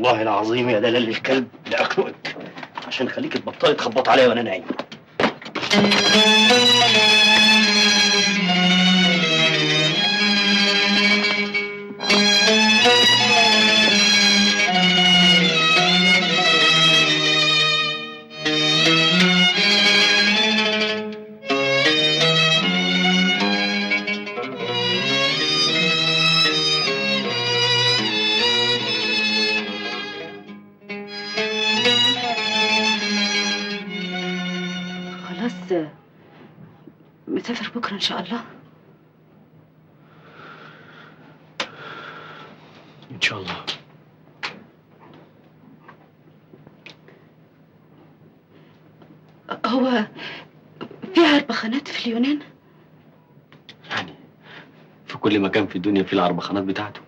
والله العظيم يا دلال الكلب لاخنقك عشان خليك تبطلي تخبط عليا وانا نايم. خلاص مسافر بكره ان شاء الله. ان شاء الله. هو في عربخانات في اليونان؟ يعني في كل مكان في الدنيا في العربخانات بتاعته.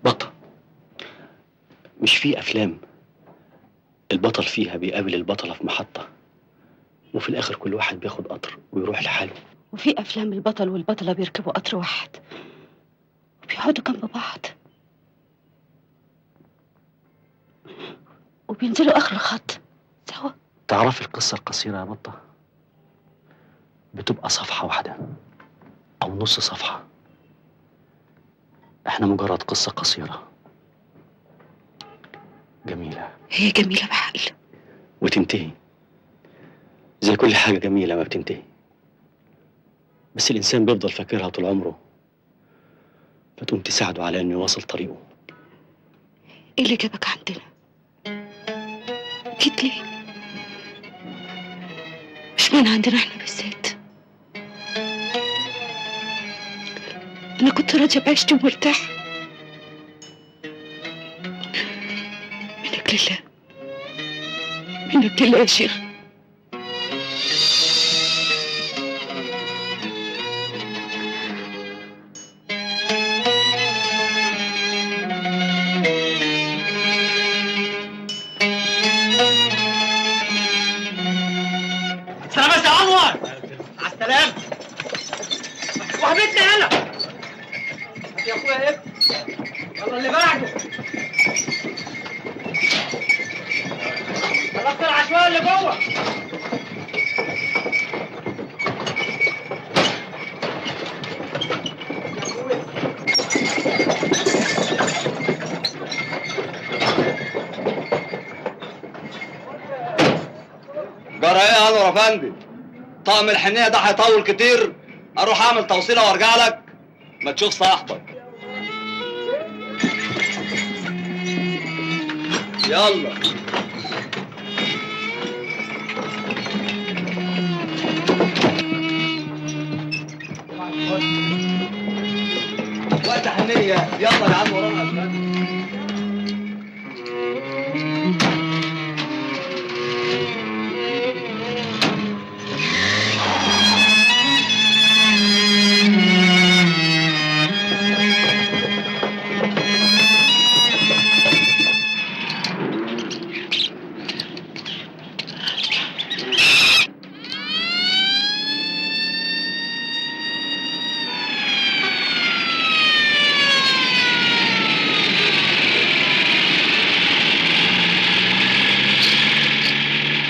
بطة، مش في افلام البطل فيها بيقابل البطلة في محطة وفي الاخر كل واحد بياخد قطر ويروح لحاله؟ وفي افلام البطل والبطله بيركبوا قطر واحد وبيقعدوا جنب بعض وبينزلوا اخر الخط سوا. تعرفي القصة القصيرة يا بطة بتبقى صفحة واحدة او نص صفحة. احنا مجرد قصة قصيرة جميلة. هي جميله بحق وتنتهي زي كل حاجة جميلة ما بتنتهي، بس الإنسان بيفضل فاكرها طول عمره فتقوم تساعده على إنه يواصل طريقه. ايه اللي جابك عندنا؟ جيت ليه؟ مش معنى عندنا احنا بالذات. انا كنت راضيه بعيشتي ومرتاحه منك لله، منك لله يا شيخ. سلامة يا انور. على السلامة. وحبيبتي هنا يا اخويا ابني. يلا اللي بعده. خلصت العشوائي اللي جوه. جرى ايه يا انور افندي؟ طقم الحنيه ده هيطول كتير، اروح اعمل توصيله وارجع لك؟ ما تشوف صاحبك. يلا. وقت حنيه، يلا يا عم ورانا افندي.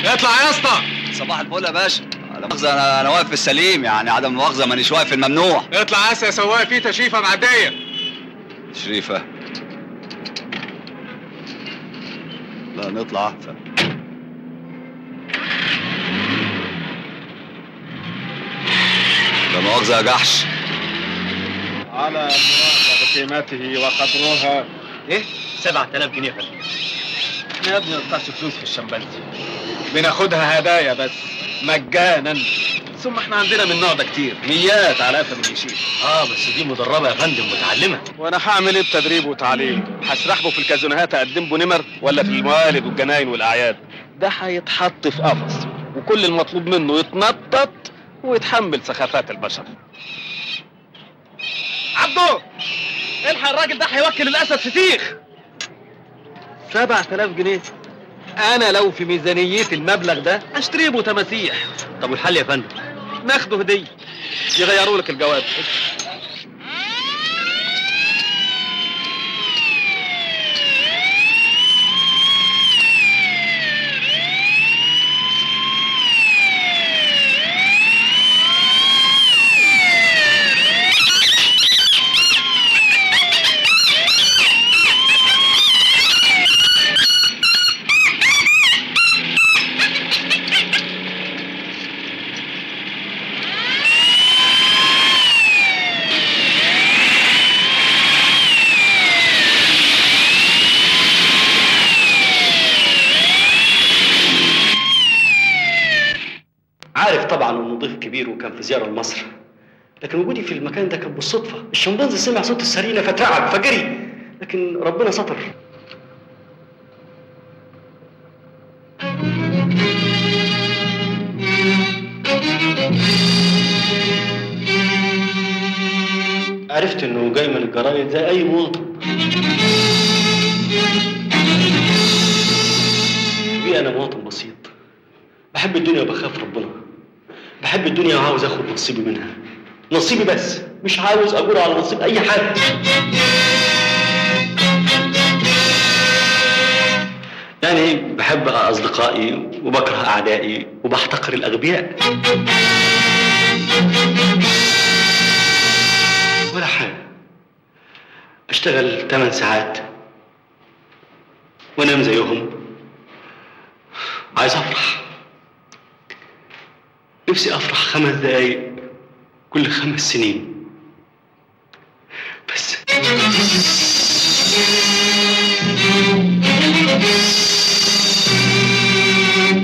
اطلع يا اسطى. صباح الفل يا باشا. لا مؤاخذة أنا واقف في السليم، يعني عدم المؤاخذة مانيش واقف في الممنوع. اطلع يا سواق، في تشريفة معدية. شريفة؟ لا نطلع أحسن. لا مؤاخذة يا جحش. على مراقبة قيمته وقدرها. إيه؟ 7000 جنيه يا فندم. احنا يا ابني ما ندفعش فلوس في الشمبانزي، بناخدها هدايا بس مجانا. ثم احنا عندنا من النوع ده كتير، ميات على قفا من يشيل. بس دي مدربة يا فندم، متعلمة. وانا هعمل ايه بتدريب وتعليم؟ هسرحبه في الكازينوهات اقدم له نمر، ولا في الموالد والجناين والاعياد؟ ده هيتحط في قفص وكل المطلوب منه يتنطط ويتحمل سخافات البشر. عبده، الحق الراجل ده هيوكل الاسد فسيخ. 7000 جنيه. انا لو في ميزانيتي المبلغ ده اشتري له تماسيح. طب والحل يا فندم؟ ناخده هديه، يغيروا لك الجواب. وكان في زياره لمصر، لكن وجودي في المكان ده كان بالصدفه. الشمبانزي سمع صوت السرينه فترعب فجري، لكن ربنا ستر. عرفت انه جاي من الجرايد زي اي مواطن. انا مواطن بسيط، بحب الدنيا وبخاف ربنا. بحب الدنيا وعاوز اخد نصيبي منها، نصيبي بس، مش عاوز اجور على نصيب اي حد. يعني بحب اصدقائي وبكره اعدائي وبحتقر الاغبياء. ولا حاجه، اشتغل 8 ساعات وانام زيهم. عايز افرح، نفسي افرح 5 دقايق كل 5 سنين بس.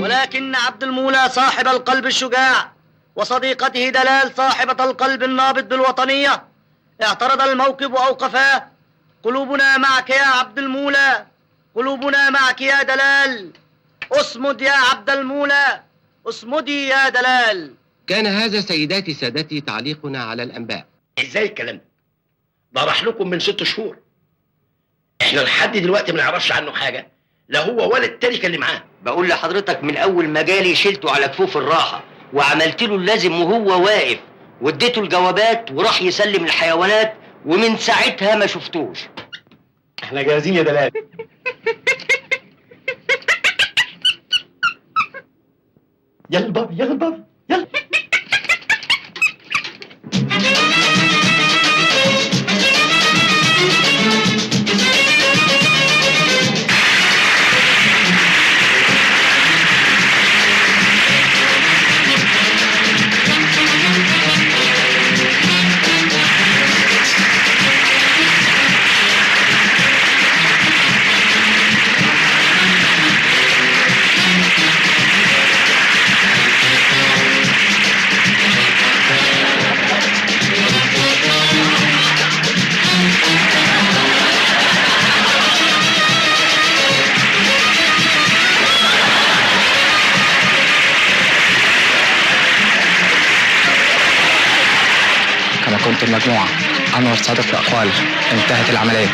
ولكن عبد المولى صاحب القلب الشجاع وصديقته دلال صاحبة القلب النابض بالوطنية اعترض الموكب وأوقفاه. قلوبنا معك يا عبد المولى، قلوبنا معك يا دلال، اصمد يا عبد المولى، اصمدي يا دلال. كان هذا سيداتي سادتي تعليقنا على الأنباء. ازاي الكلام ده؟ ده راح لكم من 6 شهور. احنا لحد دلوقتي ما نعرفش عنه حاجه، لا هو ولا التركه اللي معاه. بقول لحضرتك من اول ما جالي شلته على كفوف الراحه وعملت له اللازم وهو واقف، واديته الجوابات وراح يسلم الحيوانات، ومن ساعتها ما شفتوش. احنا جاهزين يا دلال. يلا بابا، يلا بابا، يلا. كما كنت المجموعة أنور صادق في أقواله، انتهت العملية.